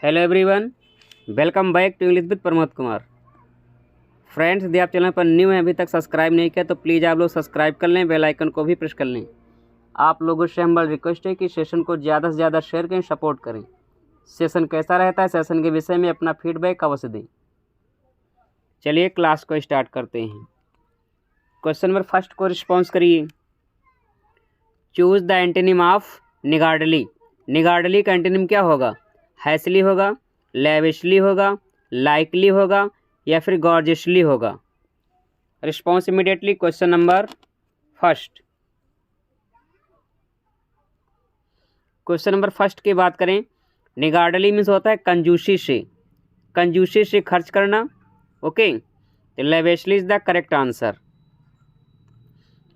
Hello everyone, welcome back to English with Pramod Kumar. Friends, यदि आप channel पर न्यू हैं, अभी तक सब्सक्राइब नहीं किया तो प्लीज़ आप लोग सब्सक्राइब कर लें, बेल आइकन को भी प्रेस कर लें। आप लोगों से हमारी रिक्वेस्ट है कि सेशन को ज़्यादा से ज़्यादा शेयर करें, सपोर्ट करें। सेशन कैसा रहता है, सेशन के विषय में अपना फीडबैक अवश्य दें। चलिए क्लास को स्टार्ट करते हैं। क्वेश्चन नंबर फर्स्ट को रिस्पॉन्स करिए। Choose the antonym of niggardly. Niggardly का एंटोनिम क्या होगा? हैसली होगा, लेविशली होगा, लाइकली होगा या फिर गॉर्जियसली होगा। Response immediately. Question number first. Question number first की बात करें, निगार्डली मीन्स होता है कंजूसी से, कंजूसी से खर्च करना। ओके, तो lavishly is the correct answer.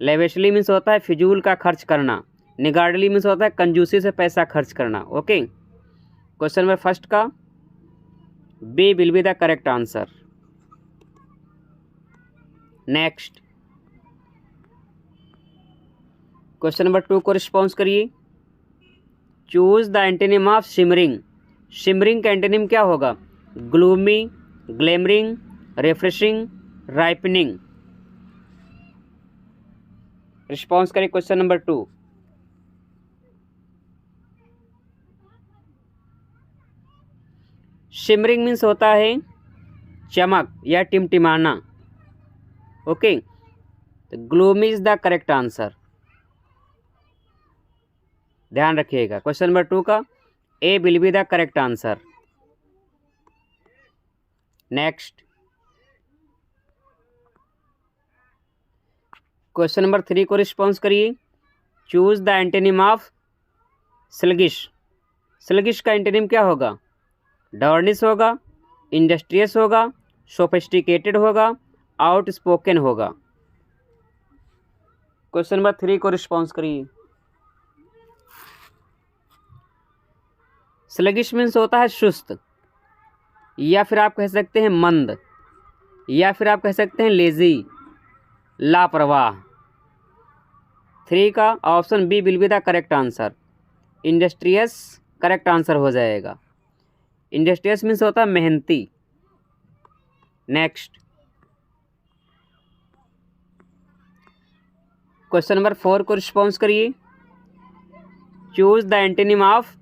Lavishly means होता है फिजूल का खर्च करना, निगार्डली मीन्स होता है कंजूसी से पैसा खर्च करना। ओके, क्वेश्चन नंबर फर्स्ट का B will be the correct answer. Next, question number two को रिस्पॉन्स करिए। Choose the antonym of shimmering. Shimmering का एंटोनिम क्या होगा? Gloomy, glimmering, refreshing, ripening. Response करिए question number two. Shimmering means होता है चमक या टिमटिमाना। ओके, तो gloomy is the correct answer. ध्यान रखिएगा, क्वेश्चन नंबर टू का A will be the correct answer. Next, question number three को रिस्पॉन्स करिए। Choose the antonym of sluggish. Sluggish का एंटोनिम क्या होगा? डॉर्निस होगा, इंडस्ट्रियस होगा, सोफिस्टिकेटेड होगा, आउटस्पोकन होगा। क्वेश्चन नंबर थ्री को रिस्पॉन्स करिए। स्लगिश मीन्स होता है सुस्त, या फिर आप कह सकते हैं मंद, या फिर आप कह सकते हैं लेजी, लापरवाह। थ्री का option B will be the correct answer. Industrious correct answer हो जाएगा। इंडस्ट्रियस मीन्स होता है मेहनती। नेक्स्ट, क्वेश्चन नंबर फोर को रिस्पॉन्स करिए। Choose the antonym of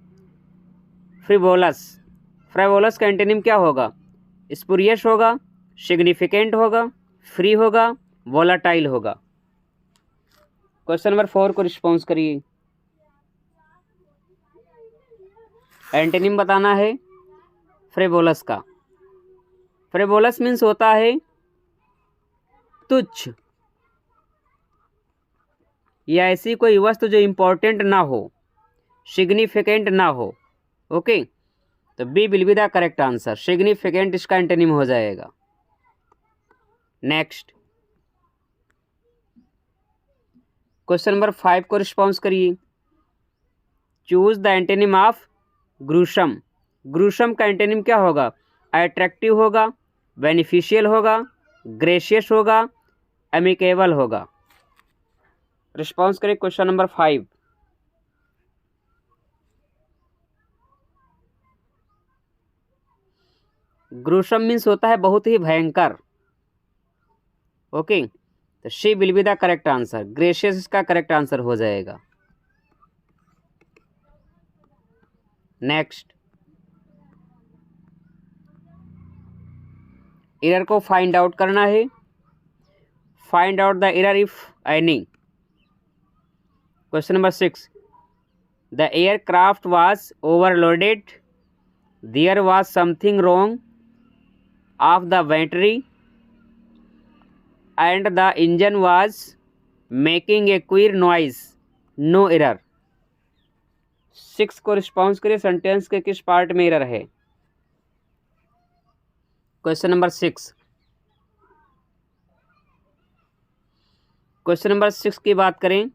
frivolous. Frivolous का एंटोनिम क्या होगा? स्पुरियस होगा, सिग्निफिकेंट होगा, फ्री होगा, वोलाटाइल होगा। क्वेश्चन नंबर फोर को रिस्पॉन्स करिए। एंटोनिम बताना है फ्रिवोलस का। फ्रिवोलस मीन्स होता है तुच्छ या ऐसी कोई वस्तु जो इंपॉर्टेंट ना हो, सिग्निफिकेंट ना हो। ओके, तो B will be the correct answer. Significant इसका एंटोनिम हो जाएगा। नेक्स्ट, क्वेश्चन नंबर फाइव को रिस्पॉन्स करिए। Choose the antonym of gruesome. Gruesome का एंटोनिम क्या होगा? अट्रैक्टिव होगा, बेनिफिशियल होगा, ग्रेशियस होगा, एमिकेबल होगा। रिस्पॉन्स करिए question number five. Gruesome means होता है बहुत ही भयंकर। ओके, तो C will be the correct answer. Gracious इसका करेक्ट आंसर हो जाएगा। नेक्स्ट, एरर को फाइंड आउट करना है। Find out the error if any. Question number six. The aircraft was overloaded, there was something wrong of the battery and the engine was making a queer noise, no error। Six को response करिए, sentence के किस part में error है? Question number six. Question number six की बात करें,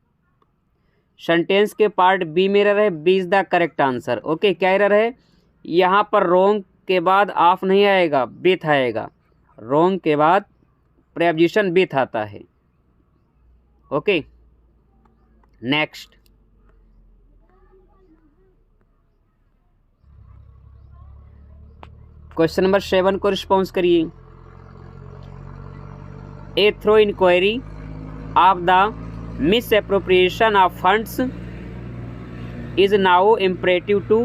sentence के पार्ट बी में एरर है। B is the correct answer. Okay, क्या एरर है? यहाँ पर रोंग के बाद ऑफ नहीं आएगा, विथ आएगा। रोंग के बाद प्रेपोजिशन विथ आता है। ओके, नेक्स्ट, क्वेश्चन नंबर 7 को रिस्पॉन्स करिए। A thorough inquiry of the misappropriation of funds is now imperative to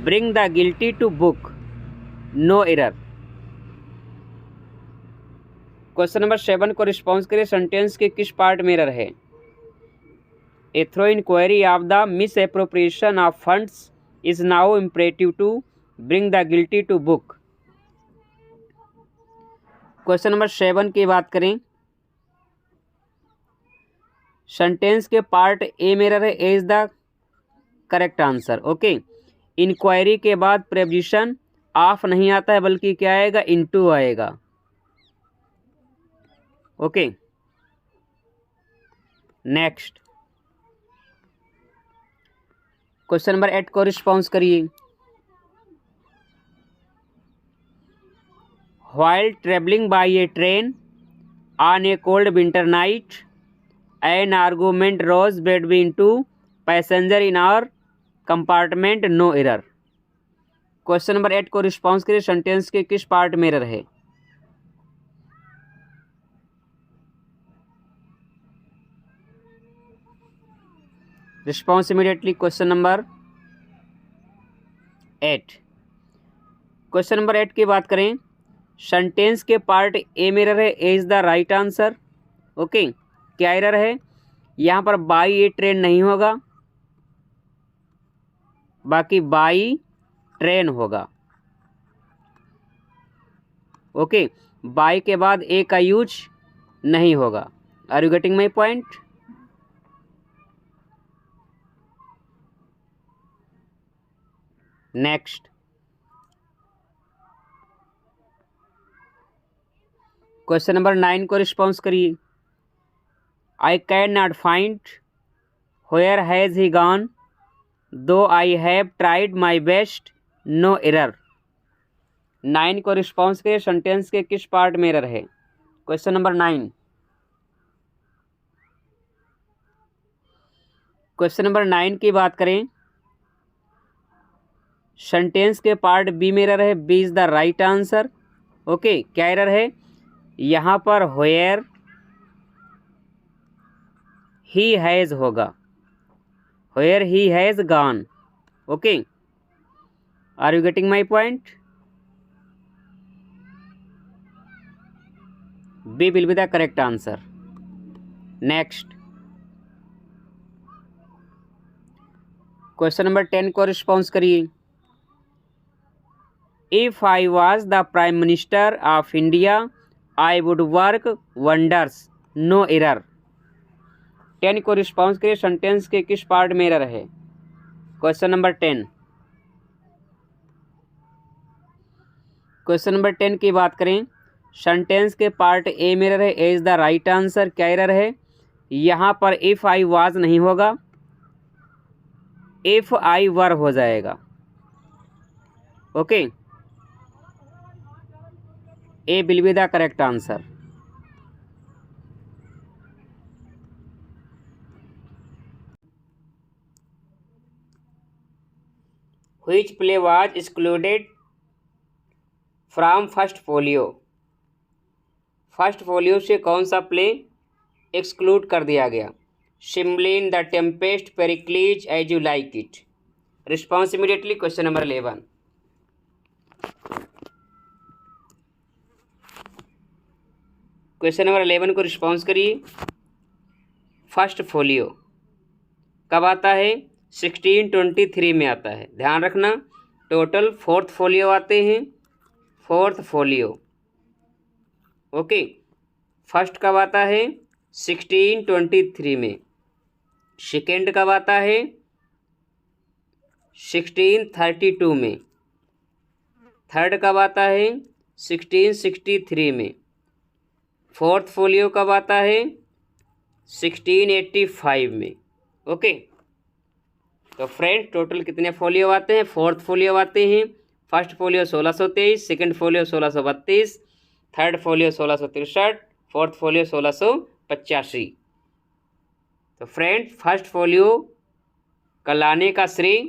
bring the guilty to book, no error. Question number 7 को रिस्पॉन्स करिए। Sentence के किस part में error है? A thorough inquiry of the misappropriation of funds is now imperative to bring the guilty to book. Question number 7 की बात करें, sentence के पार्ट ए में एरर है, A is the correct answer. Okay, inquiry के बाद preposition of नहीं आता है बल्कि क्या आएगा? इनटू आएगा। ओके, नेक्स्ट क्वेश्चन नंबर 8 को रिस्पॉन्स करिए। While travelling by a train on a cold winter night an argument rose between two passenger in our compartment, no error. Question number 8 को रिस्पॉन्स करिए। सेंटेंस के किस part में error है? Response immediately. Question number 8। Question number 8 की बात करें, sentence के पार्ट ए में एरर है, A is the right answer. Okay, क्या एरर है? यहाँ पर बाई ए ट्रेन नहीं होगा, बाकी बाई ट्रेन होगा। ओके, बाई के बाद ए का यूज नहीं होगा। Are you getting my point? Next question number 9 को रिस्पॉन्स करिए। I can not find where has he gone though I have tried my best, no error. 9 को response करिए। सेंटेंस के किस पार्ट में एरर है? Question number 9। क्वेश्चन नंबर 9 की बात करें, सेंटेंस के पार्ट बी में एरर है, B is the right answer. Okay, क्या एरर है? यहाँ पर व्हेयर ही हैज़ होगा, where he has gone. Okay, are you getting my point? B will be the correct answer. Next question number 10 को response करिए। If I was the prime minister of India I would work wonders, no error. 10 को response करिए। Sentence के किस part में error है? Question number 10। Question number 10 की बात करें, सेंटेंस के पार्ट ए में एरर है, A is the right answer. क्या एरर है? यहाँ पर इफ आई वाज नहीं होगा, इफ आई वर हो जाएगा। Okay, A will be the correct answer. Which play was excluded from first folio? First folio से कौन सा प्ले एक्सक्लूड कर दिया गया? Cymbeline, the Tempest, Pericles, as you like it. Response immediately. Question number 11। Question number 11 को response करिए। First folio कब आता है? 1623 में आता है। ध्यान रखना, टोटल 4th फोलियो आते हैं। 4th folio. ओके, फर्स्ट कब आता है? 1623 में। सेकेंड कब आता है? 1632 में। थर्ड कब आता है? 1663 में। 4th फोलियो कब आता है? 1685 में। ओके, तो फ्रेंड्स टोटल कितने फोलियो आते हैं? 4th फोलियो आते हैं। First folio 1623, second folio 1632, third folio 1663, 4th folio 1685। तो फ्रेंड्स फर्स्ट फोलियो का लाने का श्रेय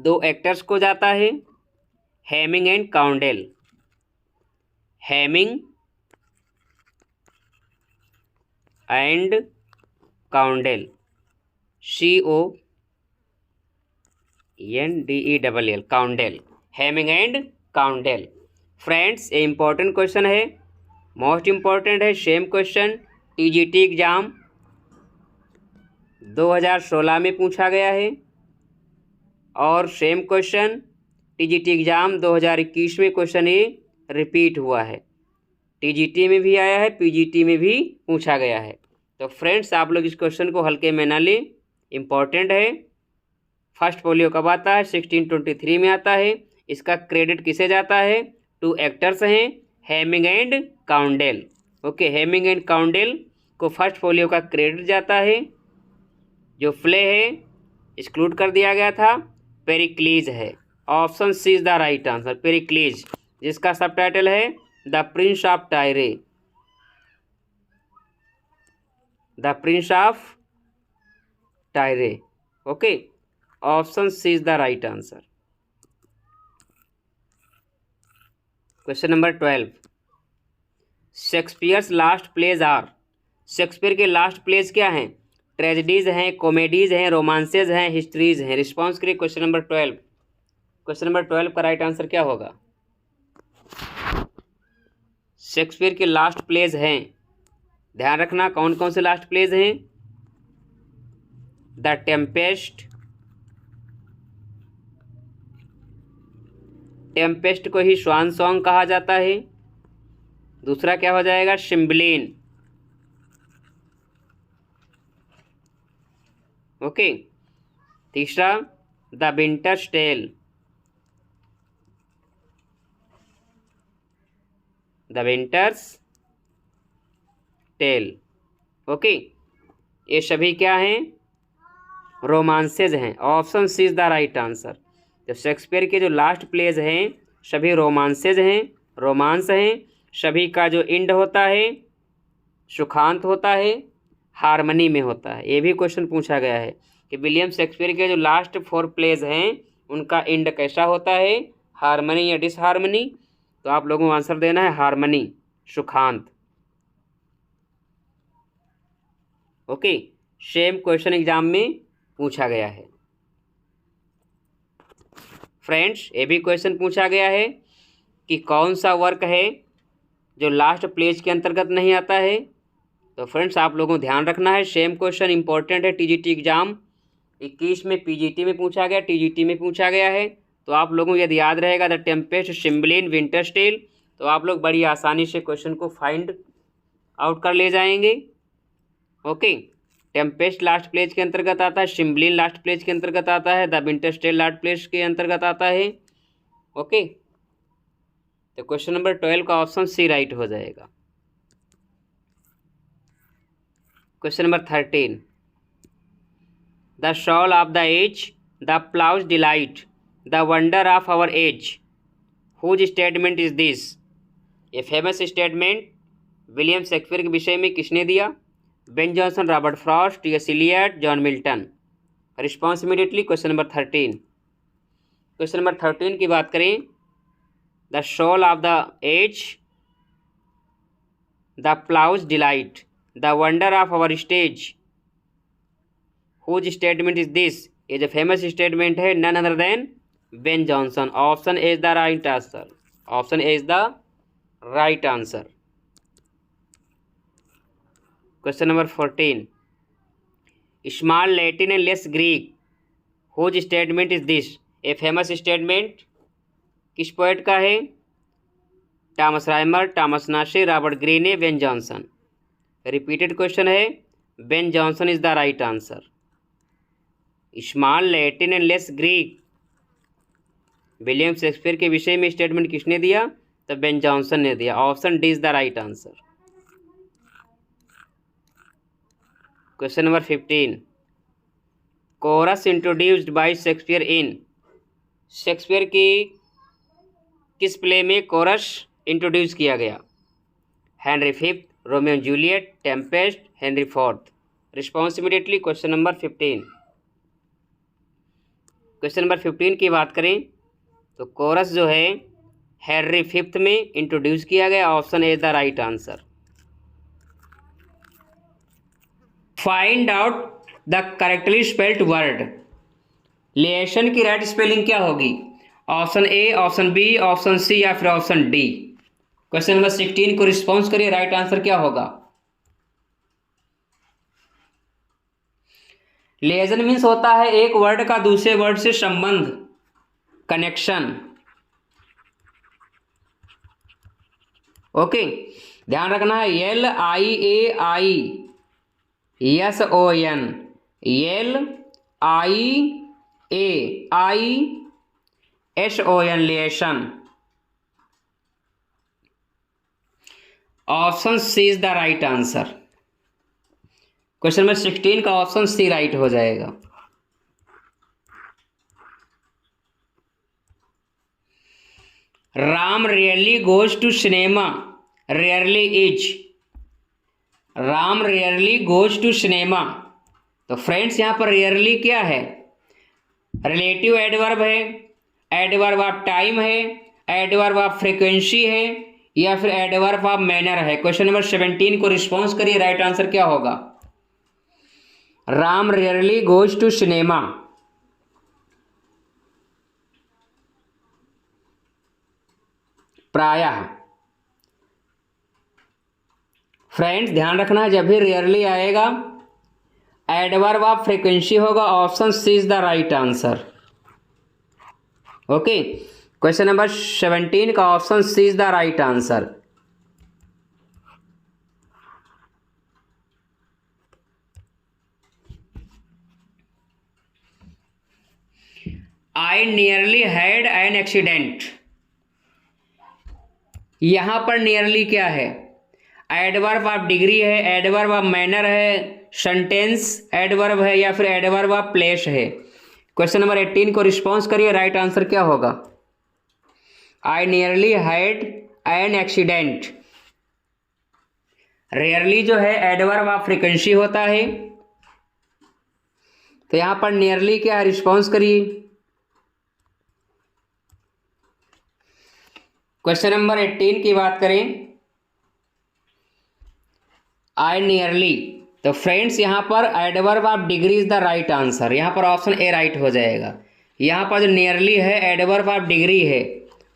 दो एक्टर्स को जाता है, Heming and Condell. Heming and Condell, CONDEL, Condell, Heming and Condell. Friends, ये इंपॉर्टेंट क्वेश्चन है, मोस्ट इम्पॉर्टेंट है। सेम क्वेश्चन TGT एग्जाम 2016 में पूछा गया है और सेम क्वेश्चन TGT एग्जाम 2021 में क्वेश्चन ये रिपीट हुआ है। TGT में भी आया है, PGT में भी पूछा गया है। तो फ्रेंड्स, आप लोग इस क्वेश्चन को हल्के में ना लें, इम्पॉर्टेंट है। फर्स्ट फोलियो कब आता है? 1623 में आता है। इसका क्रेडिट किसे जाता है? टू एक्टर्स हैं, Heming and Condell. Okay, Heming and Condell को फर्स्ट फोलियो का क्रेडिट जाता है। जो प्ले है एक्सक्लूड कर दिया गया था, पेरिक्लीज है। Option C is the right answer, Pericles, जिसका सब टाइटल है the prince of Tyre. The prince of Tyre. Okay, option C is the right answer. Question number 12, Shakespeare's last plays are. Shakespeare के last plays क्या हैं? Tragedies हैं, comedies हैं, romances हैं, histories हैं। Response करिए question number 12। Question number 12 का right answer क्या होगा? शेक्सपियर के लास्ट प्लेज हैं, ध्यान रखना कौन कौन से लास्ट प्लेज हैं। द टेम्पेस्ट, टेम्पेस्ट को ही स्वान सॉन्ग कहा जाता है। दूसरा क्या हो जाएगा? सिम्बलिन। ओके, तीसरा the Winter's Tale, the Winter's Tale. Okay, ये सभी क्या हैं? रोमांसेज हैं। Option C is the right answer. तो शेक्सपियर के जो लास्ट प्लेज हैं सभी रोमांसेज हैं, रोमांस हैं। सभी का जो एंड होता है सुखांत होता है, हारमनी में होता है। ये भी क्वेश्चन पूछा गया है कि विलियम शेक्सपियर के जो लास्ट 4 प्लेज हैं उनका एंड कैसा होता है, हारमनी या डिसहारमनी। तो आप लोगों को आंसर देना है हारमनी, सुखांत। ओके, सेम क्वेश्चन एग्जाम में पूछा गया है। फ्रेंड्स, ये भी क्वेश्चन पूछा गया है कि कौन सा वर्क है जो लास्ट प्लेज के अंतर्गत नहीं आता है। तो फ्रेंड्स, आप लोगों को ध्यान रखना है, सेम क्वेश्चन इंपॉर्टेंट है। TGT एग्जाम 21 में PGT में पूछा गया, TGT में पूछा गया है। तो आप लोगों को यदि याद रहेगा the Tempest, Cymbeline, Winter's Tale, तो आप लोग बड़ी आसानी से क्वेश्चन को फाइंड आउट कर ले जाएंगे। ओके, टेम्पेस्ट लास्ट प्लेज के अंतर्गत आता है, सिम्बलिन लास्ट प्लेज के अंतर्गत आता है, the Winter's Tale last plays के अंतर्गत आता है। ओके, तो क्वेश्चन नंबर 12 का ऑप्शन सी राइट हो जाएगा। Question number 13, the soul of the age, the plough's delight, the wonder of our age, whose statement is this. ये फेमस स्टेटमेंट विलियम शेक्सपियर के विषय में किसने दिया? Ben Jonson, Robert Frost, T.S. Eliot, John Milton. Response immediately question number 13। Question number 13 की बात करें, the soul of the age, the plough's delight, the wonder of our stage, whose statement is this. ये जो famous statement है none other than Ben Jonson. Option A is the right answer, option A is the right answer. Question number 14, small Latin and less Greek, whose statement is this. A famous statement किस poet का है? Thomas Rymer, Thomas Nashe, Robert Greene, Ben Jonson. Repeated question है, Ben Jonson is the right answer. Small Latin and less Greek, William Shakespeare के विषय में statement किसने दिया? तो बेन जॉनसन ने दिया। Option D is the right answer. Question number 15, chorus introduced by Shakespeare in. Shakespeare की किस प्ले में कोरस इंट्रोड्यूस किया गया? Henry fifth, Romeo and Juliet, Tempest, Henry fourth. Response immediately question number 15। Question number 15 की बात करें तो coarse जो है हेनरी फिफ्थ में इंट्रोड्यूस किया गया। Option A is the right answer. Find out the correctly spelled word. Liaison की राइट स्पेलिंग क्या होगी? Option A, option B, option C या फिर ऑप्शन डी। क्वेश्चन नंबर 16 को रिस्पॉन्स करिए, राइट आंसर क्या होगा? लिएशन मीन्स होता है एक वर्ड का दूसरे वर्ड से संबंध, कनेक्शन। ओके, ध्यान रखना है LIAISON, LIAISON liaison. Option C is the right answer. Question number 16 का ऑप्शन सी राइट हो जाएगा। Ram rarely goes to cinema, rarely is. Ram rarely goes to cinema, तो फ्रेंड्स यहां पर रेयरली क्या है? रिलेटिव एडवर्ब है, एडवर्ब ऑफ टाइम है, एडवर्ब ऑफ फ्रीक्वेंसी है या फिर एडवर्ब ऑफ मैनर है। क्वेश्चन नंबर 17 को रिस्पॉन्स करिए, राइट आंसर क्या होगा? Ram rarely goes to cinema. प्रायः। फ्रेंड्स ध्यान रखना जब भी रेयरली आएगा एडवर्ब ऑफ फ्रीक्वेंसी होगा। Option C is the right answer. Okay, question number 17 का option C is the right answer. I nearly had an accident. यहां पर नियरली क्या है? एडवर्ब ऑफ डिग्री है, एडवर्ब ऑफ मैनर है, sentence adverb है या फिर एडवर्ब ऑफ प्लेस है। क्वेश्चन नंबर 18 को रिस्पॉन्स करिए, राइट आंसर क्या होगा? I nearly had an accident. Rarely जो है एडवर्ब ऑफ फ्रीक्वेंसी होता है, तो यहां पर नियरली क्या है? रिस्पॉन्स करिए। क्वेश्चन नंबर 18 की बात करें, आई नियरली, तो फ्रेंड्स यहां पर adverb of degree is the right answer. यहां पर ऑप्शन ए राइट हो जाएगा। यहां पर जो नियरली है एडवर्ब ऑफ डिग्री है,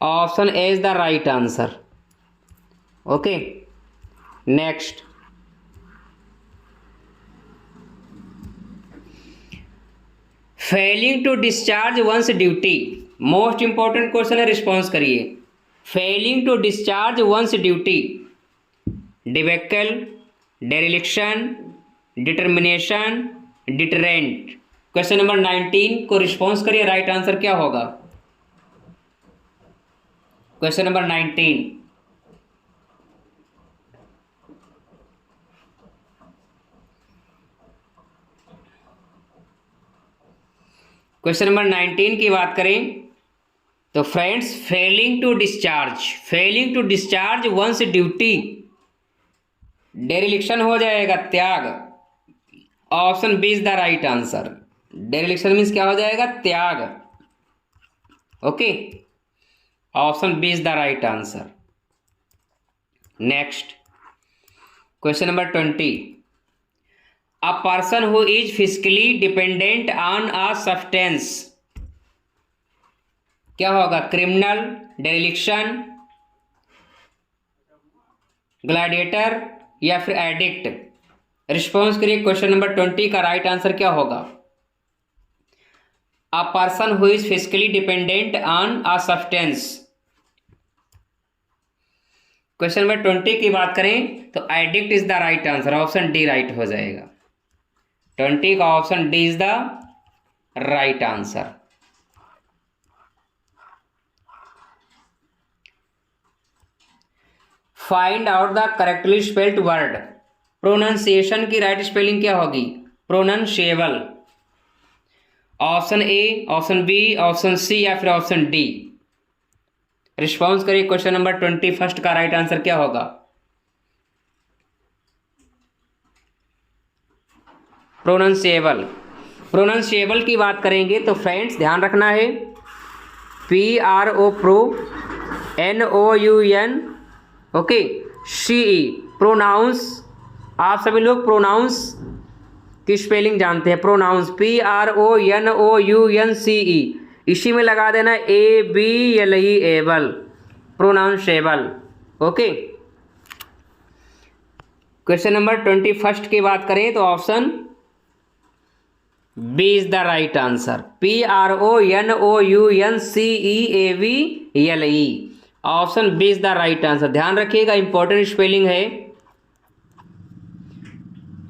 option A is the right answer. Okay, next. Failing to discharge one's duty, most important question है, रिस्पॉन्स करिए। Failing to discharge one's duty, debacle, dereliction, determination, deterrent. Question number 19 को response करिए, right answer क्या होगा? Question number 19। Question number 19 की बात करें तो friends failing to discharge one's duty, dereliction हो जाएगा, त्याग। Option B is the right answer. Dereliction means क्या हो जाएगा? त्याग। Okay, option B is the right answer. Next, question number 20। A person who is physically dependent on a substance, क्या होगा? Criminal, dereliction, gladiator या फिर एडिक्ट। रिस्पॉन्स करिए, question number 20 का राइट आंसर क्या होगा? A person who is physically dependent on a substance. Question number 20 की बात करें तो addict is the right answer. Option D right हो जाएगा। 20 का option D is the right answer. Find out the correctly spelled word. Pronunciation की right spelling क्या होगी? Pronounceable. Option A, option B, option C या फिर ऑप्शन डी। रिस्पॉन्स करिए, question number 21 का राइट आंसर क्या होगा? प्रोनाउंशिएबल। प्रोनाउंसिएबल की बात करेंगे तो फ्रेंड्स ध्यान रखना है, PRO pro, NOUN, okay, CE pronounce. आप सभी लोग प्रोनाउंस की स्पेलिंग जानते हैं, प्रोनाउंस PRONOUNCE, इसी में लगा देना ABLE able, pronounceable, okay. Question number 21 की बात करें तो option B is the right answer, PRONOUNCEABLE, option B is the right answer. ध्यान रखिएगा, इंपॉर्टेंट स्पेलिंग है,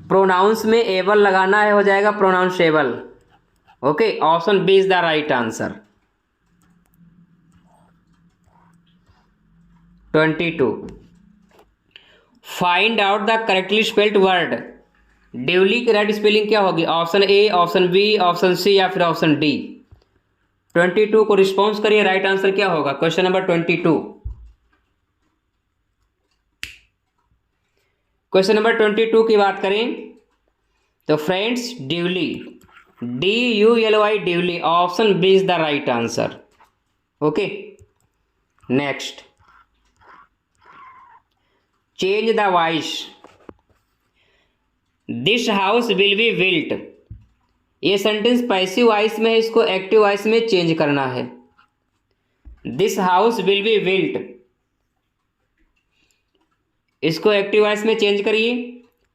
प्रोनाउंस में एबल लगाना है, हो जाएगा pronounceable, okay. Option B is the right answer. 22, find out the correctly spelled word. Duly की right spelling क्या होगी? Option A, option B, option C या फिर ऑप्शन डी। 22 को रिस्पॉन्स करिए, राइट आंसर क्या होगा? Question number 22। क्वेश्चन नंबर 22 की बात करें तो friends duly, DULY duly, option B is the right answer, okay. Next, change the voice. This house will be built, ये सेंटेंस पैसिव वॉइस में है, इसको एक्टिव वॉइस में चेंज करना है। This house will be built, इसको active voice में change करिए।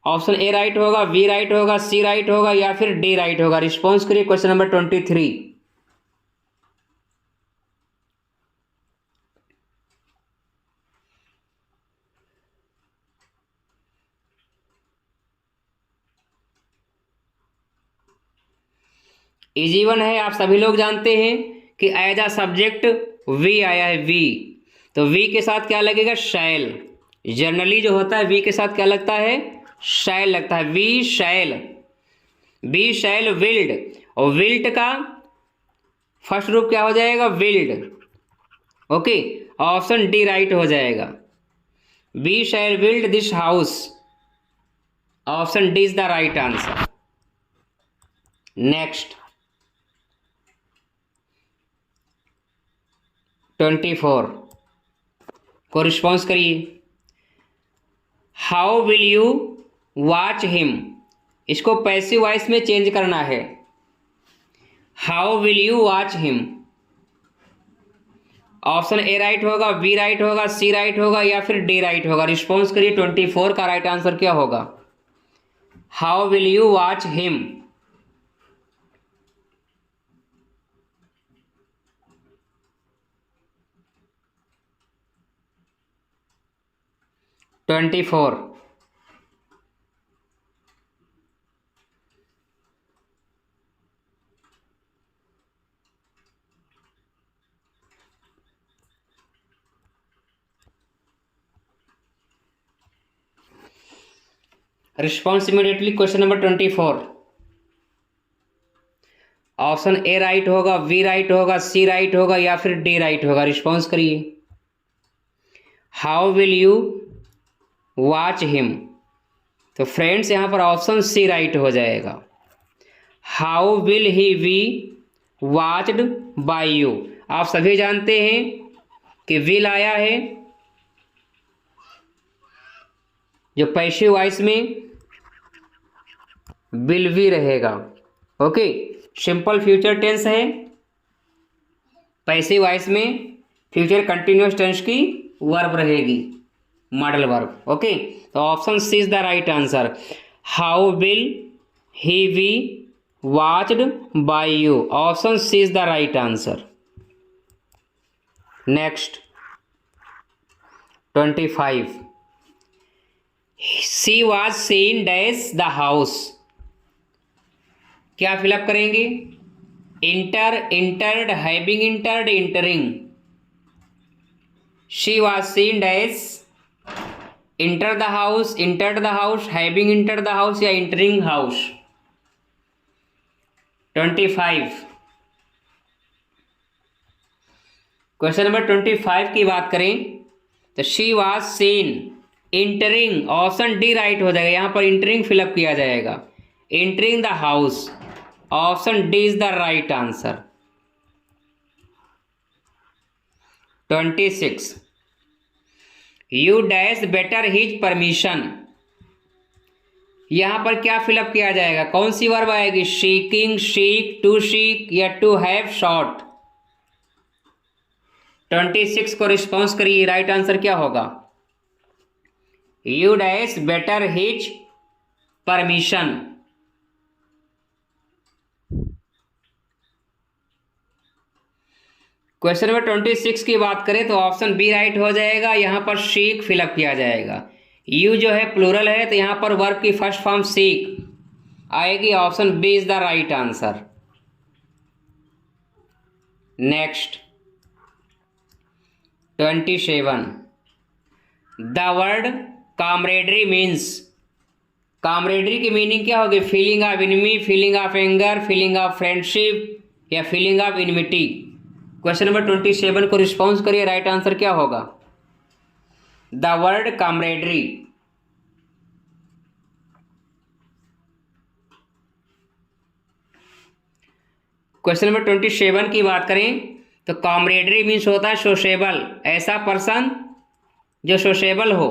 ऑप्शन ए राइट होगा, बी राइट होगा, सी राइट होगा या फिर डी राइट होगा। रिस्पॉन्स करिए क्वेश्चन नंबर 23। इजी वन है, आप सभी लोग जानते हैं कि एज अ सब्जेक्ट वी आया है, वी, तो वी के साथ क्या लगेगा? शैल। जनरली जो होता है वी के साथ क्या लगता है? शैल लगता है। We shall, we shall build, और विल्ट का फर्स्ट रूप क्या हो जाएगा? Build, okay. Option D right हो जाएगा, we shall build this house, option D is the right answer. Next, 24 को रिस्पॉन्स करिए। How will you watch him, इसको पैसिव वॉइस में चेंज करना है। How will you watch him, option A right होगा, B right होगा, C right होगा या फिर डी राइट होगा। रिस्पॉन्स करिए, 24 का राइट आंसर क्या होगा? How will you watch him. Twenty four, response immediately question number 24। Option A right होगा, बी राइट होगा, सी राइट होगा या फिर डी राइट होगा। रिस्पॉन्स करिए। How will you watch him, तो फ्रेंड्स यहाँ पर ऑप्शन सी राइट हो जाएगा। How will he be watched by you, आप सभी जानते हैं कि विल आया है जो पैसिव वॉइस में विल भी रहेगा, ओके। सिंपल फ्यूचर टेंस है, पैसिव वॉइस में फ्यूचर कंटिन्यूअस टेंस की वर्ब रहेगी, मॉडल वर्ब, ओके। तो option C is the right answer. How will he be watched by you, option C is the right answer. Next, 25, she was seen dash the house, क्या fill up करेंगे? Enter, entered, having entered, entering. She was seen dash, enter the house, entered the house, having enter the house या entering house. 25, question number 25 की बात करें तो she was seen entering, option D right हो जाएगा। यहाँ पर इंटरिंग फिलअप किया जाएगा, entering the house, option D is the right answer. 26, you dash better his permission. यहां पर क्या फिलअप किया जाएगा, कौन सी वर्ब आएगी, सीकिंग, सीक, टू सीक या टू हैव शॉट। 26 को रिस्पॉन्स करिए, राइट आंसर क्या होगा, you dash better his permission. Question number 26 की बात करें तो ऑप्शन बी राइट हो जाएगा। यहां पर सीक फिलअप किया जाएगा। यू जो है प्लूरल है तो यहां पर वर्ब की फर्स्ट फॉर्म सीक आएगी। Option B is the right answer. Next 27, the word camaraderie means. Camaraderie की मीनिंग क्या होगी, feeling of enemy, feeling of anger, feeling of friendship या feeling of enmity. Question number 27 को response करिए, right answer क्या होगा, the word camaraderie. Question number 27 की बात करें तो कामरेडरी मीन्स होता है सोशेबल, ऐसा पर्सन जो सोशेबल हो।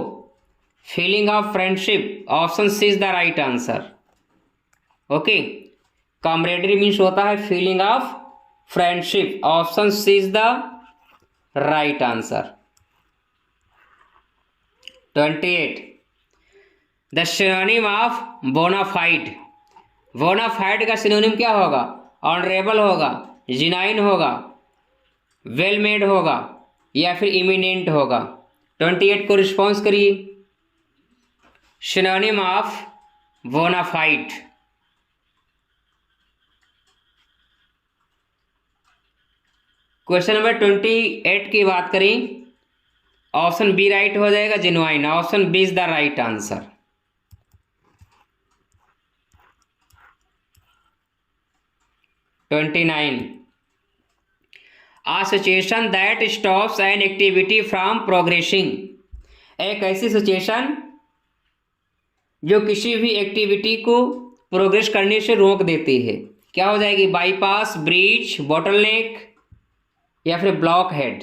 Feeling of friendship, option C is the right answer. Okay, camaraderie means होता है feeling of friendship, option C is the right answer. 28, the synonym of bona fide. Bona fide का सिनोनिम क्या होगा, ऑनरेबल होगा, जिनाइन होगा, वेल मेड होगा या फिर इमिनेंट होगा। 28 को रिस्पॉन्स करिए, synonym of bonafide. Question number 28 की बात करें, ऑप्शन बी राइट हो जाएगा, genuine. Option B is the right answer. Twenty 29, a situation that stops an activity from progressing. एक ऐसी सिचुएशन जो किसी भी एक्टिविटी को प्रोग्रेस करने से रोक देती है, क्या हो जाएगी, बाईपास, ब्रीच, बॉटलनेक या फिर ब्लॉक हेड।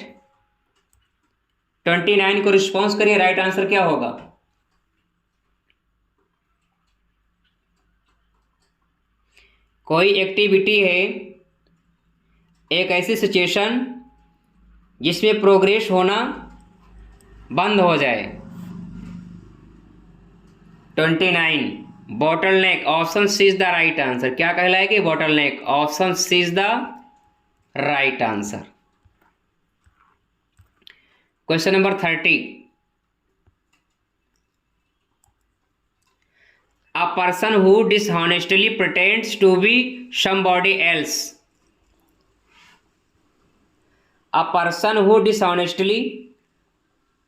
29 को रिस्पॉन्स करिए, राइट आंसर क्या होगा, कोई एक्टिविटी है, एक ऐसी सिचुएशन जिसमें प्रोग्रेस होना बंद हो जाए। 29, bottleneck, option C is the right answer. क्या कहलाएगी, bottleneck, option C is the right answer. Question number 30, a person who dishonestly pretends to be somebody else। a person who dishonestly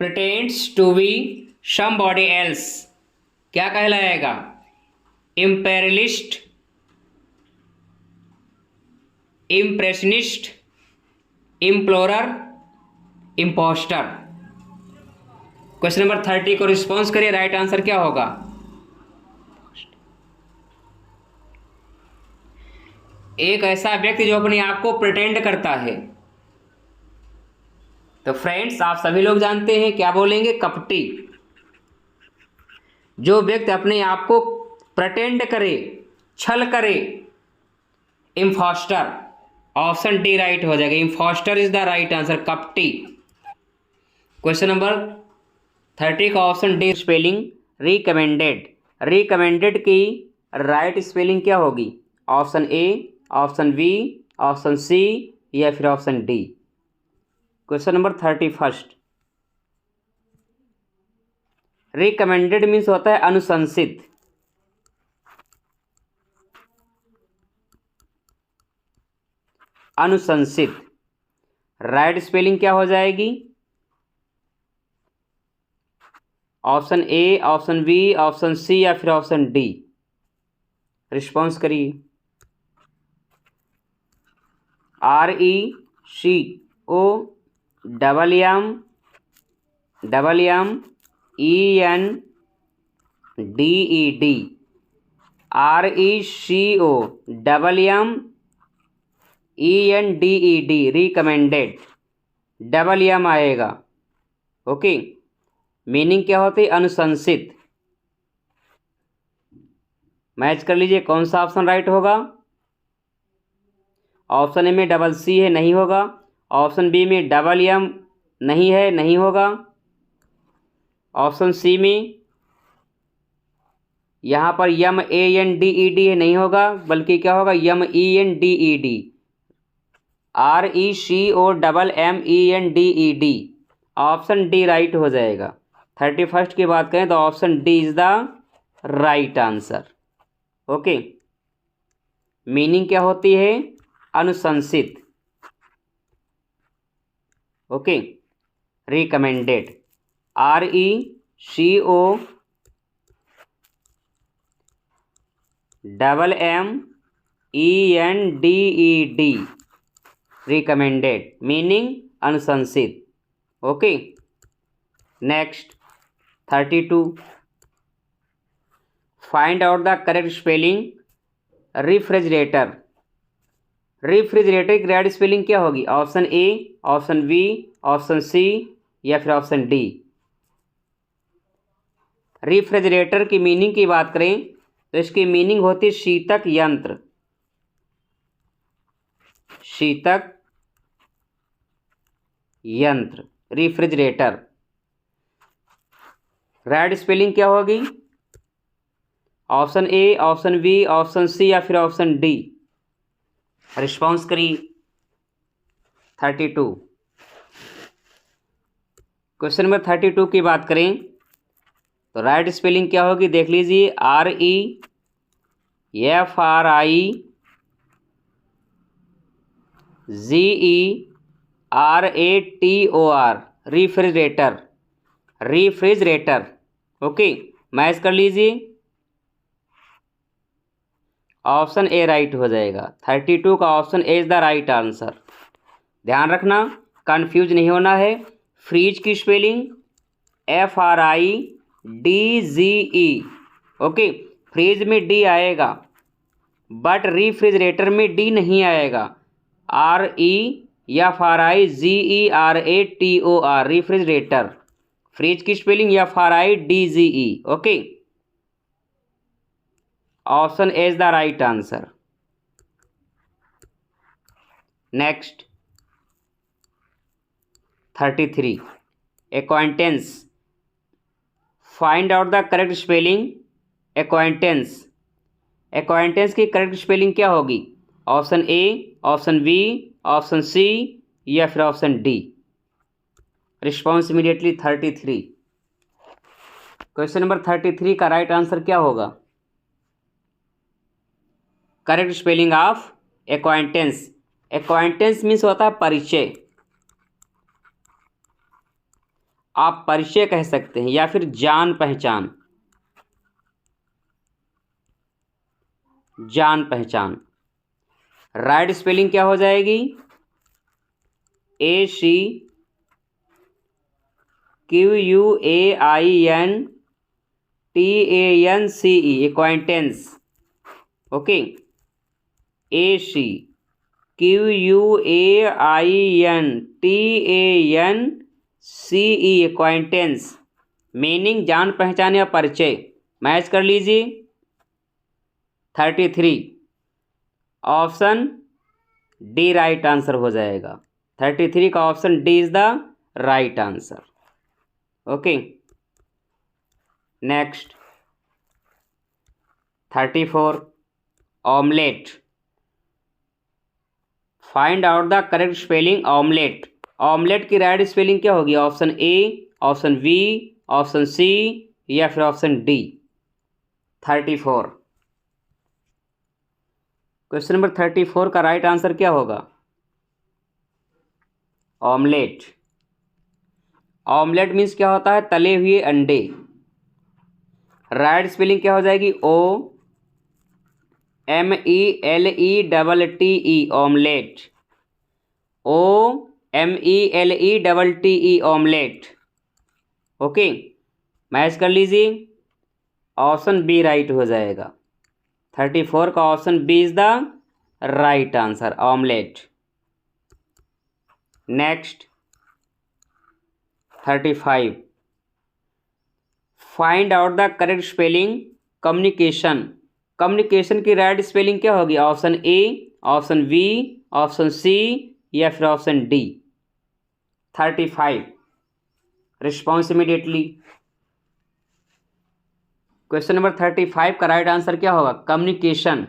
pretends to be somebody else क्या कहलाएगा, imperialist, impressionist, implorer, impostor. Question number 30 को response करिए, right answer क्या होगा, एक ऐसा व्यक्ति जो अपने आप को प्रिटेंड करता है। तो फ्रेंड्स आप सभी लोग जानते हैं क्या बोलेंगे, कपटी। जो व्यक्ति अपने आप को प्रिटेंड करे, छल करे, इम्पोस्टर। ऑप्शन डी राइट हो जाएगा, impostor is the right answer, कपटी। क्वेश्चन नंबर 30 का option D spelling recommended. Recommended की राइट स्पेलिंग क्या होगी, option A, option B, option C या फिर option D. Question number 31, recommended means होता है अनुशंसित। अनुशंसित राइट स्पेलिंग क्या हो जाएगी, option A, option B, option C या फिर ऑप्शन डी। रिस्पॉन्स करिए, RECOMMENDED। RECO double MENDED recommended, double M आएगा। ओके, मीनिंग क्या होती है? अनुशंसित। मैच कर लीजिए कौन सा ऑप्शन राइट होगा। ऑप्शन ए में डबल सी है, नहीं होगा। ऑप्शन बी में डबल एम नहीं है, नहीं होगा। ऑप्शन सी में यहाँ पर MENDED है, नहीं होगा, बल्कि क्या होगा? MENDED, RECO double MENDED। Option D right हो जाएगा। 31 की बात करें तो option D is the right answer. Okay, meaning क्या होती है? अनुशंसित। Okay, recommended, RECO double MENDED recommended, meaning अनुशंसित। Okay, next 32, find out the correct spelling refrigerator. Refrigerator की करेक्ट स्पेलिंग क्या होगी? Option A, option B, option C या फिर ऑप्शन डी। रेफ्रिजरेटर की मीनिंग की बात करें तो इसकी मीनिंग होती है शीतक यंत्र। शीतक यंत्र, रेफ्रिजरेटर। राइट स्पेलिंग क्या होगी? Option A, option B, option C या फिर ऑप्शन डी। रिस्पॉन्स करिए। 32, क्वेश्चन नंबर 32 की बात करें तो राइट स्पेलिंग क्या होगी? देख लीजिए, REFRIGERATOR refrigerator, refrigerator. Okay, match कर लीजिए। ऑप्शन ए राइट हो जाएगा। 32 का option A is the right answer. ध्यान रखना, कंफ्यूज नहीं होना है। फ्रीज की स्पेलिंग FRIDGE। ओके, फ्रीज में डी आएगा बट रेफ्रिजरेटर में डी नहीं आएगा। REFRIGERATOR refrigerator. फ्रीज की spelling FRIDGE। Okay, option A is the right answer. Next 33, एक्वाइंटेंस। Find out the correct spelling एक्वाइंटेंस। एक्वाइंटेंस की करेक्ट स्पेलिंग क्या होगी? Option A, option B, option C या फिर option D. Response immediately. 33, question number 33 का right answer क्या होगा? Correct spelling of acquaintance. Acquaintance means होता है परिचय। आप परिचय कह सकते हैं या फिर जान पहचान। जान पहचान। राइट स्पेलिंग क्या हो जाएगी? ACQUAINTANCE एक्वाइंटेंस। ओके, ACQUAINTANCE एक्वाइंटेंस, मीनिंग जान पहचान या परिचय। मैच कर लीजिए। 33, ऑप्शन डी राइट आंसर हो जाएगा। 33 का option D is the right answer. Okay, next 34, omelette. Find out the correct spelling omelette. Omelette की राइट स्पेलिंग क्या होगी? Option A, option B, option C या फिर ऑप्शन डी। 34, क्वेश्चन नंबर 34 का right answer क्या होगा? ऑमलेट। ऑमलेट मीन्स क्या होता है? तले हुए अंडे। राइट स्पेलिंग क्या हो जाएगी? OMELETTE omelette. OMELETTE omelette. Okay, match कर लीजिए। ऑप्शन बी राइट हो जाएगा। 34 का option B is the right answer, omelette. Next 35, find out the correct spelling communication. Communication की राइट स्पेलिंग क्या होगी? Option A, option B, option C या फिर option D. 35, response immediately. Question number 35 का right answer क्या होगा? Communication.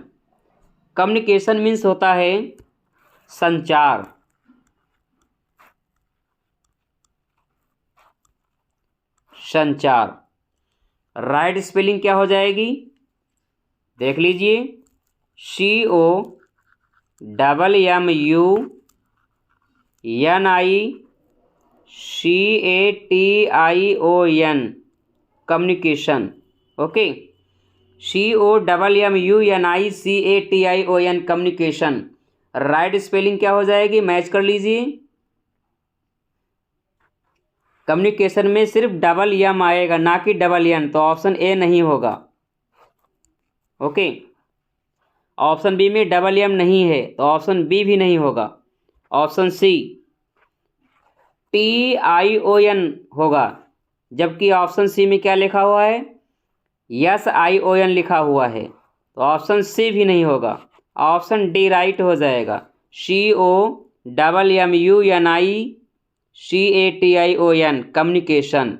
Communication means होता है संचार। संचार। राइट स्पेलिंग क्या हो जाएगी? देख लीजिए, COMMUNICATION, communication. Okay, COMMUNICATION, communication. Right spelling क्या हो जाएगी? मैच कर लीजिए। कम्युनिकेशन में सिर्फ डबल एम आएगा, ना कि डबल एन, तो ऑप्शन ए नहीं होगा। ओके, ऑप्शन बी में डबल एम नहीं है तो ऑप्शन बी भी नहीं होगा। ऑप्शन सी TION होगा, जबकि ऑप्शन सी में क्या लिखा हुआ है? SION लिखा हुआ है, तो ऑप्शन सी भी नहीं होगा। ऑप्शन डी राइट हो जाएगा, COMMUNICATION, कम्युनिकेशन।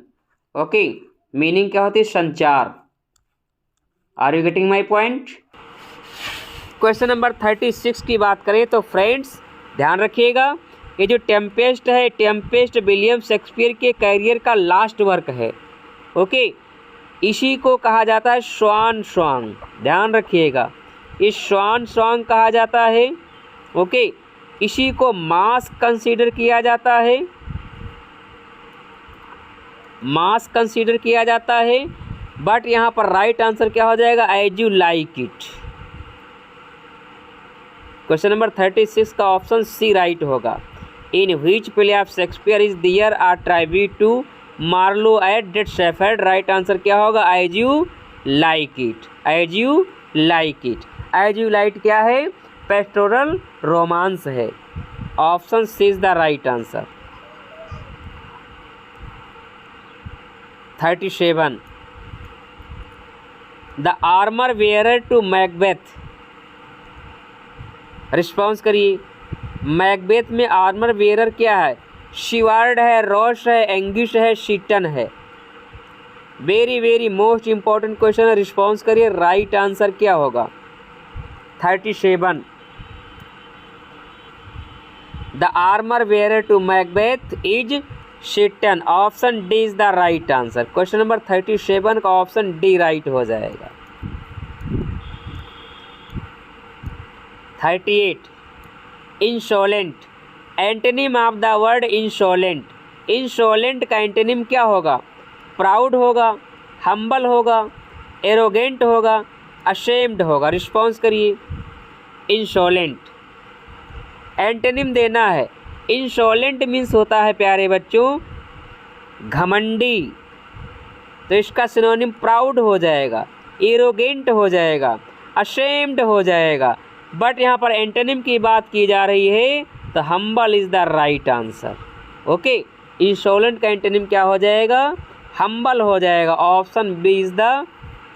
ओके, मीनिंग क्या होती है? संचार। Are you getting my point? Question number 36 की बात करें तो फ्रेंड्स ध्यान रखिएगा, ये जो टेम्पेस्ट है, टेम्पेस्ट विलियम शेक्सपियर के कैरियर का लास्ट वर्क है। ओके, इसी को कहा जाता है स्वान सॉन्ग। ध्यान रखिएगा, इस स्वान सॉन्ग कहा जाता है। ओके, इसी को मास कंसीडर किया जाता है, मास कंसीडर किया जाता है। बट यहाँ पर राइट आंसर क्या हो जाएगा? As you like it. Question number 36 का ऑप्शन सी राइट होगा। In which play of Shakespeare is there a tribute to Marlowe at dead shepherd. Right answer क्या होगा? As you like it. As you like it. As you like क्या है? Pastoral romance है। Option C is the right answer. 37, the armour where to Macbeth. Response करिए, Macbeth में armourer क्या है? शिवार्ड है, रॉस है, एंगिश है, शीटन है। Very very most important question है, रिस्पॉन्स करिए। राइट आंसर क्या होगा? 37, the armour where to Macbeth is Seyton. Option D is the right answer. Question number 37 का ऑप्शन डी राइट हो जाएगा। 38, insolent. Antonym of the word insolent. Insolent का antonym क्या होगा? प्राउड होगा, हम्बल होगा, एरोगेंट होगा, अशेम्ड होगा। रिस्पॉन्स करिए। इंसोलेंट एंटोनिम देना है। इंसोलेंट मीन्स होता है प्यारे बच्चों घमंडी, तो इसका सिनोनिम प्राउड हो जाएगा, एरोगेंट हो जाएगा, अशेम्ड हो जाएगा। बट यहाँ पर एंटोनिम की बात की जा रही है तो humble is the right answer. Okay, insolent का एंटोनिम क्या हो जाएगा? हम्बल हो जाएगा। Option B is the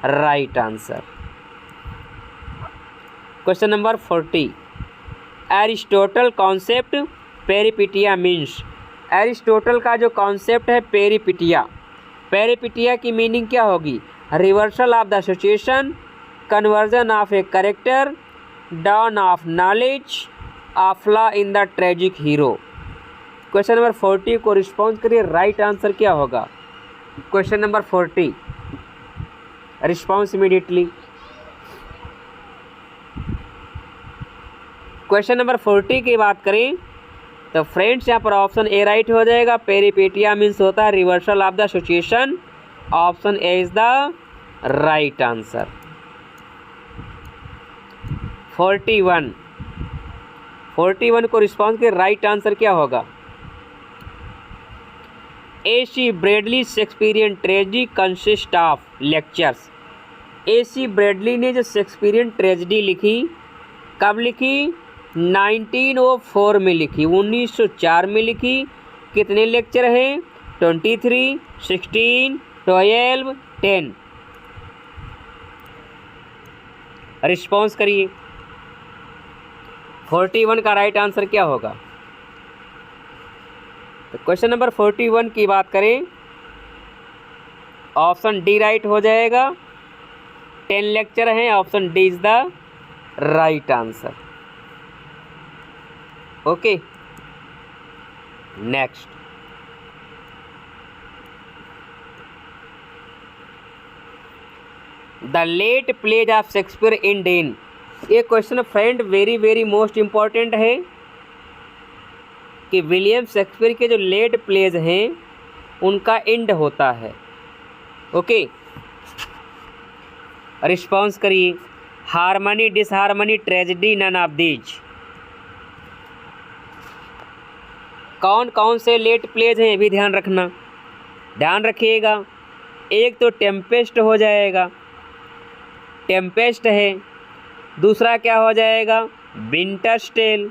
right answer. Question number 40, Aristotle concept peripeteia means. Aristotle का जो कॉन्सेप्ट है पेरिपिटिया, पेरिपिटिया की मीनिंग क्या होगी? Reversal of the situation, conversion of a character, dawn of knowledge, a flaw in the tragic hero. Question number 40 को response करिए। Right answer क्या होगा? Question number 40, response immediately. Question number 40 की बात करें तो फ्रेंड्स यहाँ पर ऑप्शन ए राइट हो जाएगा। पेरिपेटिया मीन्स होता है reversal of the situation. Option A is the right answer. 41 को रिस्पॉन्स के राइट आंसर क्या होगा? AC Bradley Shakespearean tragedy consist of lectures. AC Bradley ने जो शेक्सपियरियन ट्रेजेडी लिखी, कब लिखी? 1904 में लिखी, 1904 में लिखी। कितने लेक्चर हैं? 23, 16, 12, 10। रिस्पॉन्स करिए। 41 का राइट आंसर क्या होगा? तो क्वेश्चन नंबर 41 की बात करें, ऑप्शन डी राइट हो जाएगा। 10 लेक्चर हैं, option D is the right answer. Okay, next. The late plays of Shakespeare in डेन। ये question friend very very most important है कि विलियम शेक्सपियर के जो लेट प्लेज हैं उनका एंड होता है। ओके, रिस्पॉन्स करिए। Harmony, disharmony, tragedy, none of these. कौन कौन से लेट प्लेज हैं, भी ध्यान रखना, ध्यान रखिएगा। एक तो टेम्पेस्ट हो जाएगा, टेम्पेस्ट है। दूसरा क्या हो जाएगा? विंटर्स टेल,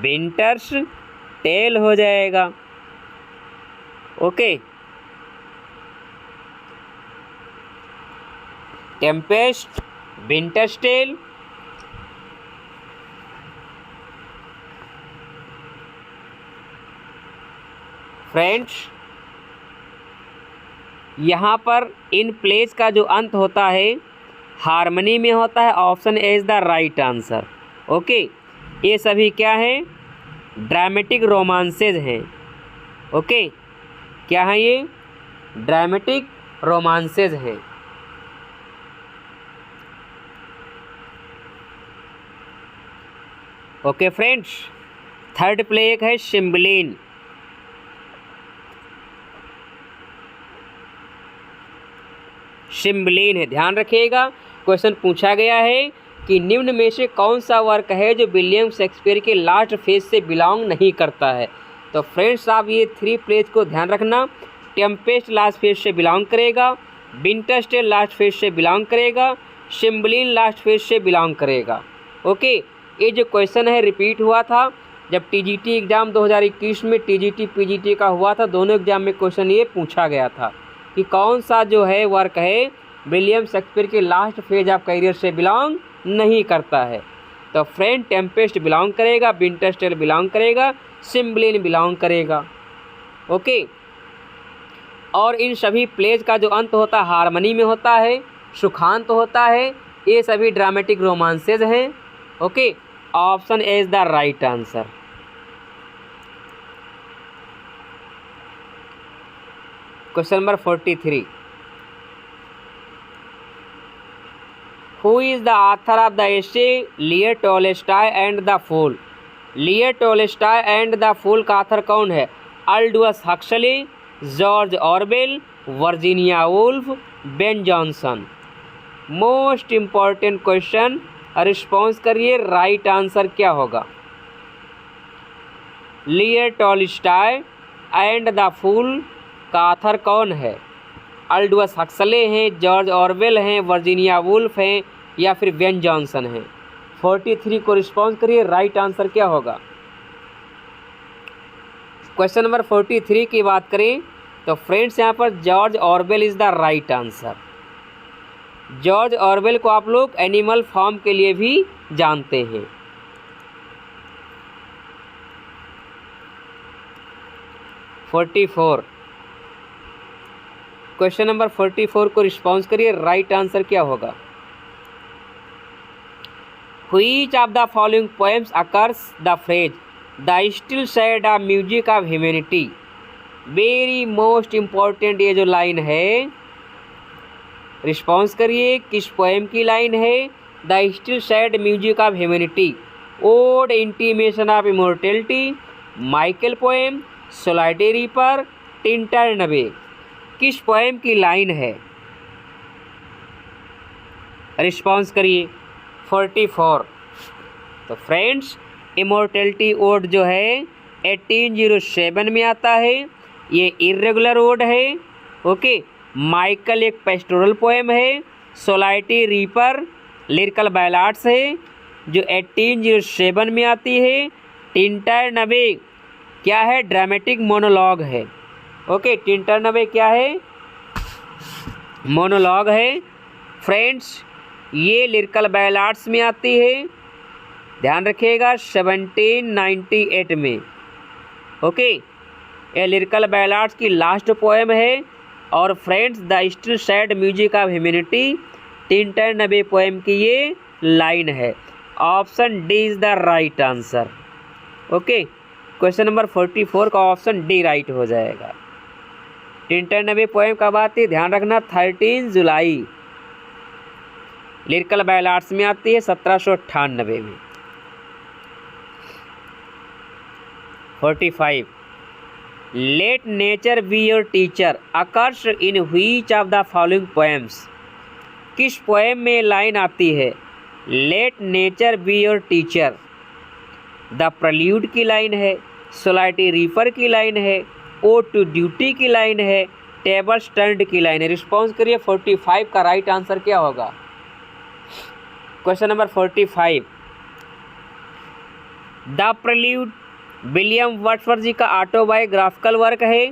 विंटर्स टेल हो जाएगा। Okay, Tempest, Winter's Tale. Friends, यहाँ पर इन प्लेस का जो अंत होता है हार्मनी में होता है। Option A is the right answer. Okay, ये सभी क्या हैं? ड्रामेटिक रोमांसेज हैं। ओके, क्या है ये? ड्रामेटिक रोमांसेज हैं। ओके फ्रेंड्स, थर्ड प्ले एक है सिम्बलिन। सिम्बलिन है, ध्यान रखिएगा। क्वेश्चन पूछा गया है कि निम्न में से कौन सा वर्क है जो विलियम शेक्सपियर के लास्ट फेज से बिलोंग नहीं करता है। तो फ्रेंड्स, आप ये 3 प्लेज को ध्यान रखना। टेम्पेस्ट लास्ट फेज से बिलोंग करेगा, विंटर्स टेल लास्ट फेज से बिलोंग करेगा, सिम्बलिन लास्ट फेज से बिलोंग करेगा। ओके, ये जो क्वेश्चन है रिपीट हुआ था जब टीजीटी एग्ज़ाम 2021 में टीजीटी पीजीटी का हुआ था। दोनों एग्जाम में क्वेश्चन ये पूछा गया था कि कौन सा जो है वर्क है विलियम शेक्सपियर के लास्ट फेज ऑफ करियर से बिलोंग नहीं करता है। तो फ्रेंड, टेम्पेस्ट बिलोंग करेगा, विंटर्स टेल बिलोंग करेगा, सिम्बलिन बिलोंग करेगा। ओके, और इन सभी प्लेज का जो अंत होता है हार्मनी में होता है, सुखांत होता है। ये सभी ड्रामेटिक रोमांसेज हैं। Okay, option A is the right answer. Question number 43, who is the author of the essay Leo Tolstoy and the fool. Leo Tolstoy and the fool का ऑथर कौन है? Aldous Huxley, George Orwell, Virginia Woolf, Ben Jonson. Most important question, response करिए। Right answer क्या होगा? Leo Tolstoy and the fool का author कौन है? Aldous Huxley हैं, जॉर्ज ऑरवेल हैं, वर्जीनिया वुल्फ हैं, या फिर बेन जॉनसन हैं। 43 को रिस्पॉन्स करिए। राइट आंसर क्या होगा? क्वेश्चन नंबर 43 की बात करें तो फ्रेंड्स, यहाँ पर George Orwell is the right answer. George Orwell को आप लोग एनिमल फार्म के लिए भी जानते हैं। क्वेश्चन नंबर 44 को रिस्पॉन्स करिए। राइट आंसर क्या होगा? Which of the following poems occurs the phrase the still side of music of humanity. Very most important ये जो लाइन है, रिस्पॉन्स करिए। किस पोएम की लाइन है? The still sad music of humanity, ode intimation of immortality, Michael poem, solitary reaper, Tintern Abbey. किस poem की line है? रिस्पॉन्स करिए। 44। तो फ्रेंड्स, इमोर्टेलिटी ओड जो है 1807 में आता है। ये इर्रेगुलर ओड है। ओके, माइकल एक पेस्टोरल पोएम है। सोसाइटी रीपर लिरिकल बैलाड्स है जो 1807 में आती है। टिंटरनवे क्या है? ड्रामेटिक मोनोलॉग है। ओके, टिंटरनवे क्या है? मोनोलॉग है। फ्रेंड्स, ये लिरिकल बैलाड्स में आती है, ध्यान रखिएगा, 1798 में। ओके, ये लिरिकल बैलाड्स की लास्ट पोएम है। और friends, the still sad music of humanity, Tintern Abbey poem की ये लाइन है। Option D is the right answer. Okay, question number 44 का ऑप्शन डी राइट हो जाएगा। टिंटरनवे पोएम कब आती है? ध्यान रखना, 13 जुलाई। लिरिकल बैलाड्स में आती है 1798 में। 45 let nature be your teacher occurs in which of the following poems. किस पोएम में लाइन आती है let nature be your teacher? The prelude की लाइन है, सोसाइटी रीपर की लाइन है, ओ टू ड्यूटी की लाइन है, टेबल स्टैंड की लाइन है। रिस्पॉन्स करिए। 45 का राइट आंसर क्या होगा? Question number 45, the prelude William Wordsworth ji का ऑटोबायोग्राफिकल वर्क है।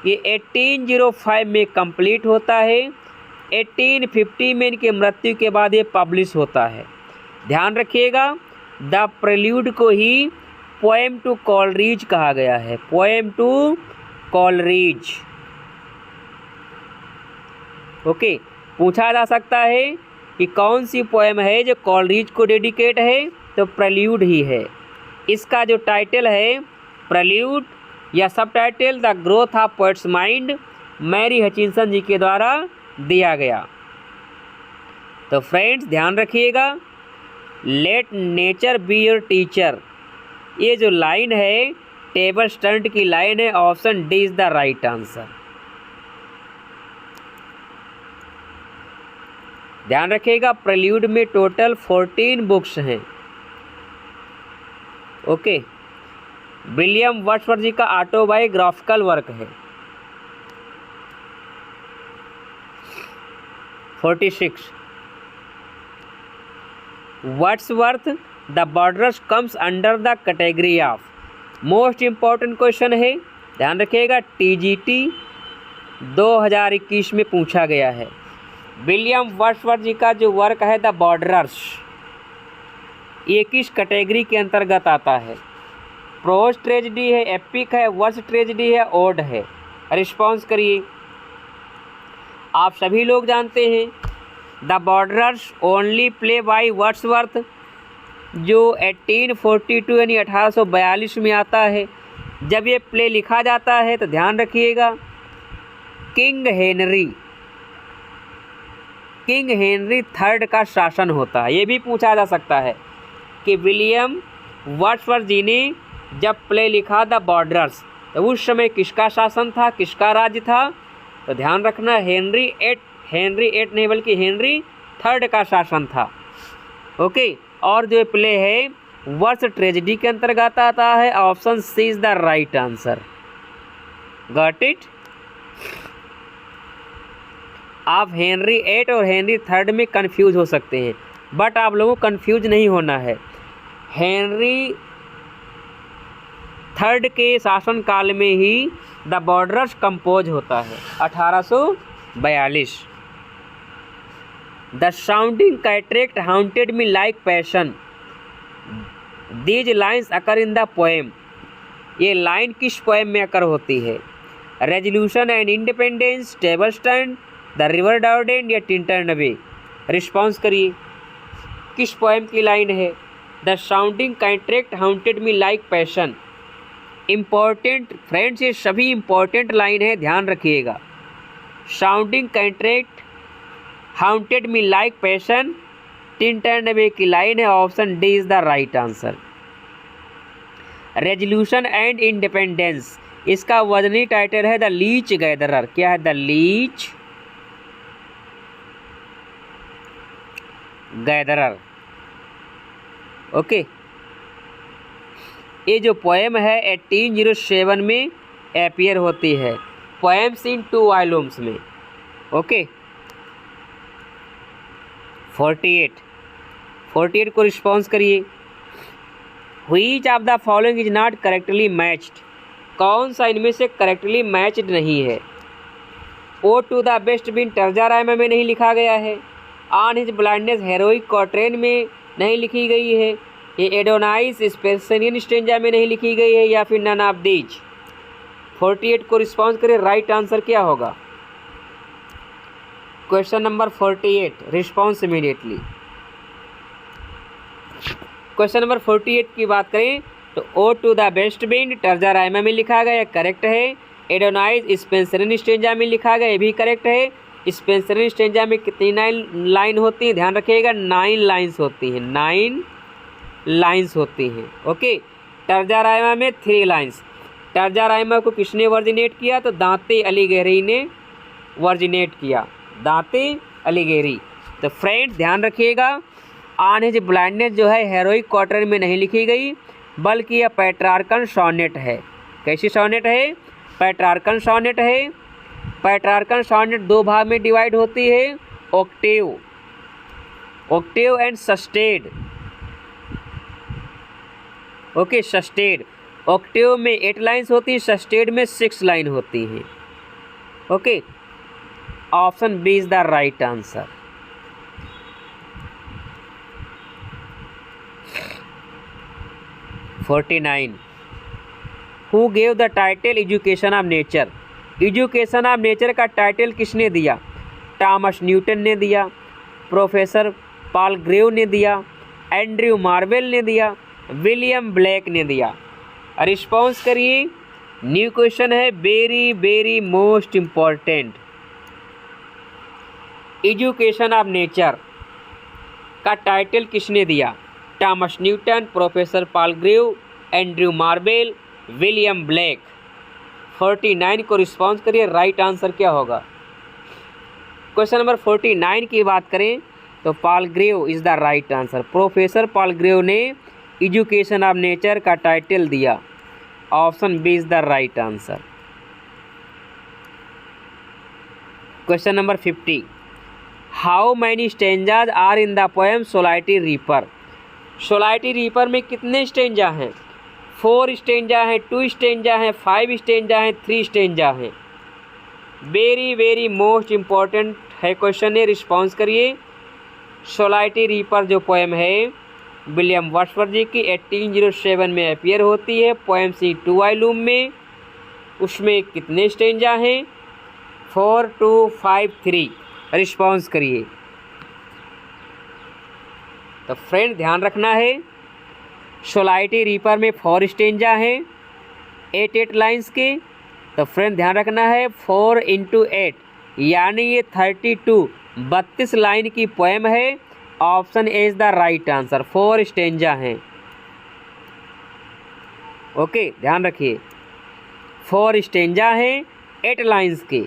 ये 1805 में कंप्लीट होता है। 1850 में इनकी मृत्यु के बाद ये पब्लिश होता है। ध्यान रखिएगा, द प्रेल्यूड को ही पोएम टू कॉलरिज कहा गया है। Poem to Coleridge. ओके, पूछा जा सकता है कि कौन सी पोएम है जो कॉलरिज को डेडिकेट है, तो प्रेल्यूड ही है। इसका जो टाइटल है प्रेल्यूड या subtitle the growth of poet's mind, Mary Hutchinson ji के द्वारा दिया गया। तो फ्रेंड्स, ध्यान रखिएगा, let nature be your teacher, ये जो लाइन है टेबल स्टैंड की लाइन है। Option D is the right answer. ध्यान रखिएगा, प्रेल्यूड में टोटल 14 बुक्स हैं। ओके, विलियम वर्ड्सवर्थ जी का ऑटोबायोग्राफिकल वर्क है। 46 Wordsworth the borderers comes under the category of. Most important question है, ध्यान रखिएगा, टीजीटी 2021 में पूछा गया है। विलियम वर्ड्सवर्थ जी का जो वर्क है द बॉर्डर्स, ये किस कैटेगरी के अंतर्गत आता है? प्रोज ट्रेजेडी है, एपिक है, वर्स ट्रेजेडी है, ओड है? रिस्पॉन्स करिए। आप सभी लोग जानते हैं the borders only play by Wordsworth, जो 1842 यानी 1842 में आता है। जब ये प्ले लिखा जाता है तो ध्यान रखिएगा, किंग हेनरी थर्ड का शासन होता है। ये भी पूछा जा सकता है कि विलियम वर्ड्सवर्थ जी ने जब प्ले लिखा द बॉर्डर्स तो उस समय किसका शासन था, किसका राज्य था? तो ध्यान रखना, हेनरी एट नहीं बल्कि हेनरी थर्ड का शासन था। ओके, और जो प्ले है वर्स ट्रेजेडी के अंतर्गत आता है। Option C is the right answer. Got it? आप हेनरी 8 और हेनरी थर्ड में कंफ्यूज हो सकते हैं, बट आप लोगों को कंफ्यूज नहीं होना है। हेनरी थर्ड के शासनकाल में ही द बॉर्डर्स कंपोज होता है, 1842। The sounding cataract haunted me like passion, these lines occur in the poem. ये लाइन किस पोएम में अकर होती है? Resolution and independence, tables turned, the river Duddon या टिंटरनवे? रिस्पॉन्स करिए, किस पोएम की लाइन है? The sounding cataract haunted me like passion. Important friends, ये सभी इम्पॉर्टेंट लाइन है, ध्यान रखिएगा। Sounding cataract haunted me like passion, Tintern Abbey की लाइन है। Option D is the right answer. Resolution and independence, इसका वजनी टाइटल है द लीच गैदरर। क्या है? The Leach gatherer. ओके, ये जो पोएम है 1807 में अपीयर होती है। पोएम्स इन 2 वॉल्यूम्स में। ओके 48 को रिस्पॉन्स करिए। Which of the following is not correctly matched, कौन सा इनमें से करेक्टली मैच्ड नहीं है। ओ टू द बेस्ट बिन टर्जा रायमा में नहीं लिखा गया है, on his blindness heroic quatrain में नहीं लिखी गई है, ये एडोनाइस स्पेंसरियन स्टेंजा में नहीं लिखी गई है, या फिर नन ऑफ दीज। 48 को रिस्पॉन्स करें, राइट आंसर क्या होगा। Question number 48 response immediately. Question number 48 की बात करें तो ओ टू द बेस्ट बिन टर्जा रायमा में लिखा गया, करेक्ट है। एडोनाइज स्पेंसरियन स्टेंजा में लिखा गया, ये भी करेक्ट है। स्पेंसरियन स्टेंजा में कितनी लाइन होती है, ध्यान रखिएगा 9 लाइन्स होती हैं, 9 लाइन्स होती हैं। ओके, टर्जा रायमा में 3 लाइन्स। टर्जा रायमा को किसने वर्जिनेट किया, तो दांते अलीगेरी ने वर्जिनेट किया, दांते अलीगेरी। तो फ्रेंड ध्यान रखिएगा, ऑन हिज ब्लाइंडनेस जो है हेरोइक क्वार्टर में नहीं लिखी गई, बल्कि यह पेट्रार्कन सॉनेट है। कैसी सॉनेट है, पेट्रार्कन सॉनेट है। पेट्रार्कन सॉनेट 2 भाग में डिवाइड होती है, ऑक्टेव एंड सस्टेड। ओके, सस्टेड, ऑक्टेव में 8 लाइन्स होती हैं, सस्टेड में 6 लाइन होती हैं। Okay, option B is the right answer. Who gave the title education of nature, education of nature का टाइटल किसने दिया, थॉमस न्यूटन ने दिया, प्रोफेसर पॉल ग्रेव ने दिया, एंड्रयू मार्वेल ने दिया, विलियम ब्लैक ने दिया। रिस्पॉन्स करिए, न्यू क्वेश्चन है, very very most important. Education of nature का टाइटल किसने दिया, Thomas Newton, professor Paul Grave, Andrew Marvell, William Blake. 49 को रिस्पॉन्स करिए, राइट आंसर क्या होगा। क्वेश्चन नंबर 49 की बात करें तो Palgrave is the right answer. Professor Paul grave ने एजुकेशन ऑफ नेचर का टाइटल दिया, option B is the right answer. Question number 50, how many stanzas are in the poem solitary reaper, solitary reaper में कितने stanza हैं, 4 stanza हैं, 2 stanza हैं, 5 stanza हैं, 3 stanza हैं। वेरी वेरी मोस्ट इम्पॉर्टेंट है क्वेश्चन है, रिस्पॉन्स करिए। सोलाइटी रीपर जो पोएम है विलियम वर्ड्सवर्थ जी की 1807 में अपीयर होती है, पोएम सी 2 वॉल्यूम में। उसमें कितने स्टेंजा हैं, 4 2 5 3। रिस्पॉन्स करिए। तो फ्रेंड ध्यान रखना है, सोलाइटी रीपर में 4 स्टेंजा हैं, 8 लाइन्स के। तो फ्रेंड ध्यान रखना है 4 × 8 यानी ये 32 लाइन की पोएम है। Option A is the right answer, 4 stanza हैं। ओके, ध्यान रखिए 4 स्टेंजा हैं, 8 लाइन्स के।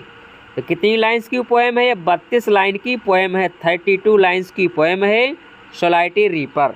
तो कितनी लाइन्स की पोएम है, ये 32 लाइन की पोएम है, 32 लाइन्स की पोएम है सोलाइटी रीपर।